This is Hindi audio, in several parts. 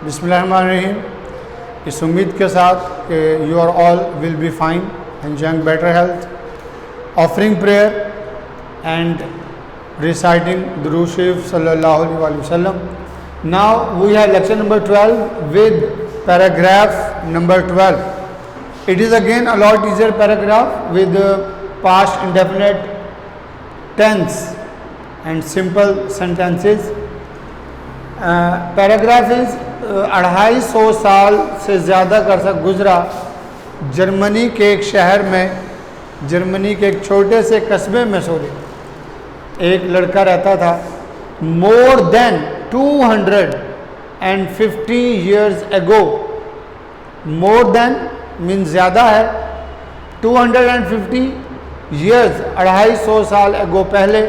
बिस्मिल्लाहिर्रहमानिर्रहीम। इस उम्मीद के साथ कि you are all will be fine, enjoying better health, offering prayer and reciting Durood Sharif sallallahu alaihi wasallam. Now we have lecture number 12 with paragraph number 12. It is again a lot easier paragraph with past indefinite tense and simple sentences. Paragraph is 250 साल से ज़्यादा का गुजरा जर्मनी के एक शहर में, जर्मनी के एक छोटे से कस्बे में एक लड़का रहता था। More than 250 years ago, more than mean ज़्यादा है, 250 years 250 साल एगो पहले,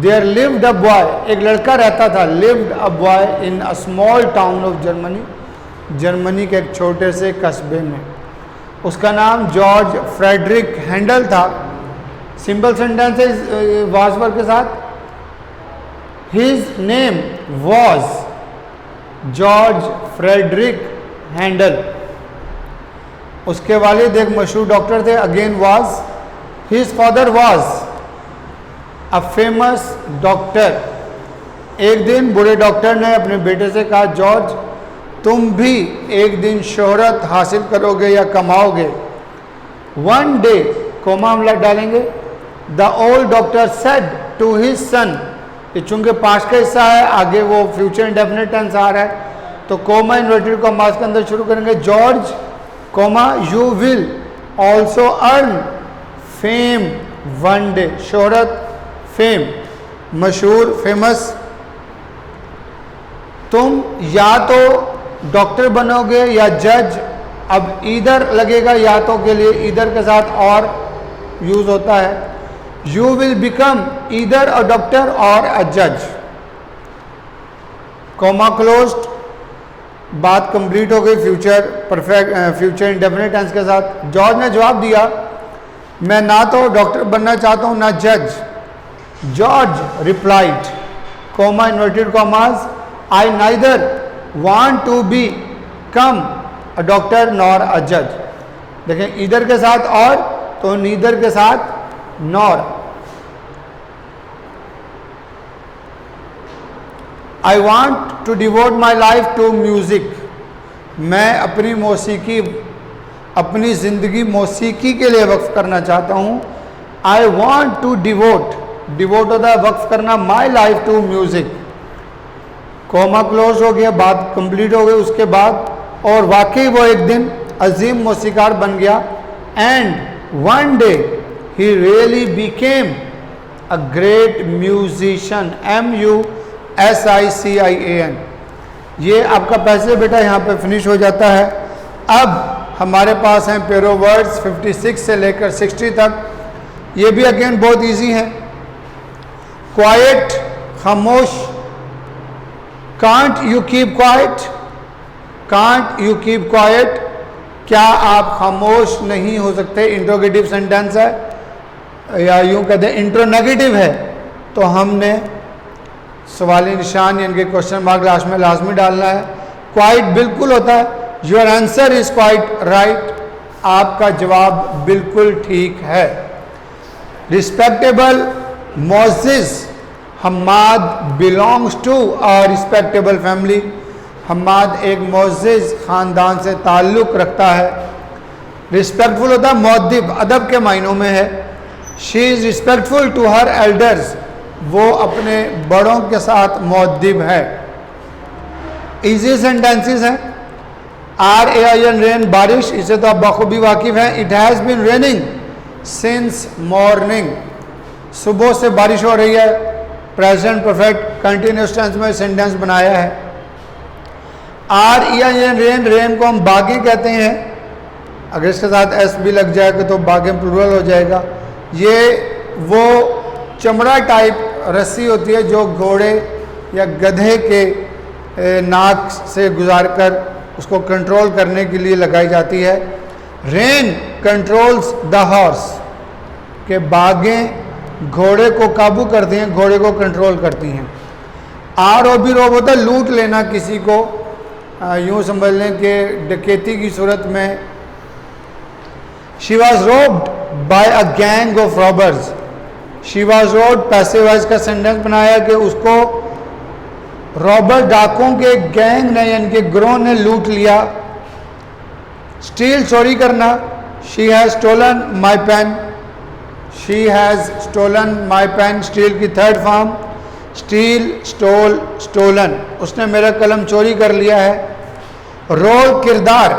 देयर लिव्ड अ बॉय, एक लड़का रहता था, lived a boy in a small town of Germany, Germany के एक छोटे से कस्बे में। उसका नाम जॉर्ज फ्रेडरिक हैंडल था। सिंपल सेंटेंस है वाज वर्ब के साथ। His name was George Frederick Handel. उसके वालिद एक मशहूर डॉक्टर थे, again was. His father was a famous doctor. एक दिन बूढ़े डॉक्टर ने अपने बेटे से कहा, जॉर्ज तुम भी एक दिन शोहरत हासिल करोगे या कमाओगे। वन डे, कोमा हम लग डालेंगे। The old doctor said to his son, ये चूंकि पास्ट का हिस्सा है, आगे वो फ्यूचर इंडेफिनिट टेंस आ रहा है, तो कोमा इन्वर्टेड कॉमास के अंदर शुरू करेंगे। George comma you will also earn fame one day, शोहरत, फेम, मशहूर, फेमस। तुम या तो डॉक्टर बनोगे या जज। अब इधर लगेगा या तो के लिए, इधर के साथ और यूज होता है। यू विल बिकम इधर अ डॉक्टर और अ जज। कॉमा क्लोज्ड, बात कंप्लीट हो गई future perfect, future indefinite tense के साथ। जॉर्ज ने जवाब दिया, मैं ना तो डॉक्टर बनना चाहता हूं ना जज। George replied, comma inverted commas, I neither want to become a doctor nor a judge। देखें इधर के साथ और, तो नीदर के साथ nor. I want to devote my life to music। मैं अपनी मौसीकी, अपनी ज़िंदगी मौसीकी के लिए वक्फ करना चाहता हूँ। I want to devote, devote होता है वक्फ करना, my life to music. Comma close हो गया, बात कंप्लीट हो गई। उसके बाद और वाकई वो एक दिन अजीम मौसीकार बन गया। And one day he really became a great musician. MUSICIAN। ये आपका पैसे बेटा यहाँ पे फिनिश हो जाता है। अब हमारे पास हैं पेरो वर्ड्स 56 से लेकर 60 तक। ये भी अगेन बहुत इजी है। क्वाइट, खामोश। Can't you keep quiet, can't you keep quiet, क्या आप खामोश नहीं हो सकते। इंट्रोगेटिव सेंटेंस है, या यूं कहते हैं इंट्रोनेगेटिव है, तो हमने सवाली निशान यानी कि क्वेश्चन मार्क लास्ट में लाजमी डालना है। क्वाइट बिल्कुल होता है, your answer is quite right, आपका जवाब बिल्कुल ठीक है। रिस्पेक्टेबल, मोज़िज़, Hammad belongs to a respectable family. Hammad एक मोज़िज़ ख़ानदान से ताल्लुक़ रखता है। रिस्पेक्टफुल होता है मुअद्दिब, अदब के मायनों में है। She is respectful to her elders, वो अपने बड़ों के साथ मुअद्दिब है। ईजी सेंटेंसेस हैं। RAIN रेन, बारिश, इसे तो आप बखूबी वाकिफ़ हैं। It has been raining since morning, सुबह से बारिश हो रही है। प्रेजेंट परफेक्ट कंटिन्यूस टेंस में सेंटेंस बनाया है। REIN रेन, रेन को हम बागी कहते हैं। अगर इसके साथ S भी लग जाएगा तो बागे प्लूरल हो जाएगा। ये वो चमड़ा टाइप रस्सी होती है जो घोड़े या गधे के नाक से गुजार कर उसको कंट्रोल करने के लिए लगाई जाती है। रेन कंट्रोल्स द हॉर्स, के बागें घोड़े को काबू करती हैं, घोड़े को कंट्रोल करती हैं। ROB रॉब होता है लूट लेना किसी को, यूँ समझ लें कि डकैती की सूरत में। She was robbed by a gang of robbers. She was robbed passive voice का सेंटेंस बनाया कि उसको रॉबर डाकुओं के गैंग ने यानी कि ग्रोह ने लूट लिया। स्टील चोरी करना, she has stolen my pen. She has stolen my pen, steal की third form, steal, stole, stolen, उसने मेरा कलम चोरी कर लिया है। रोल किरदार,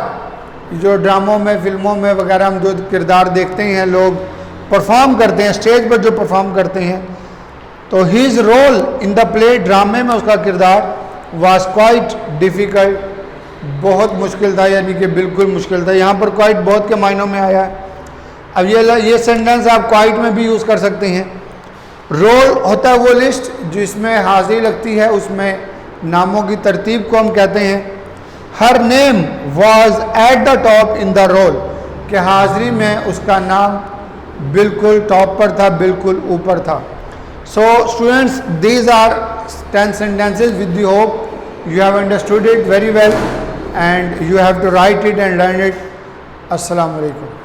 जो ड्रामों में फिल्मों में वगैरह हम जो किरदार देखते हैं, लोग परफॉर्म करते हैं स्टेज पर जो परफॉर्म करते हैं, तो his role in the play, ड्रामे में उसका किरदार, वाज क्वाइट डिफ़िकल्ट, बहुत मुश्किल था, यानी कि बिल्कुल मुश्किल था। यहाँ पर क्वाइट बहुत के मायनों में आया है। अब ये सेंटेंस आप क्वाइट में भी यूज़ कर सकते हैं। रोल होता है वो लिस्ट जिसमें हाजिरी लगती है, उसमें नामों की तरतीब को हम कहते हैं। Her name was at the top in the roll, कि हाजिरी में उसका नाम बिल्कुल टॉप पर था, बिल्कुल ऊपर था। So students, these are 10 sentences with the hope you have understood it very well and you have to write it and learn it. Assalamu alaikum.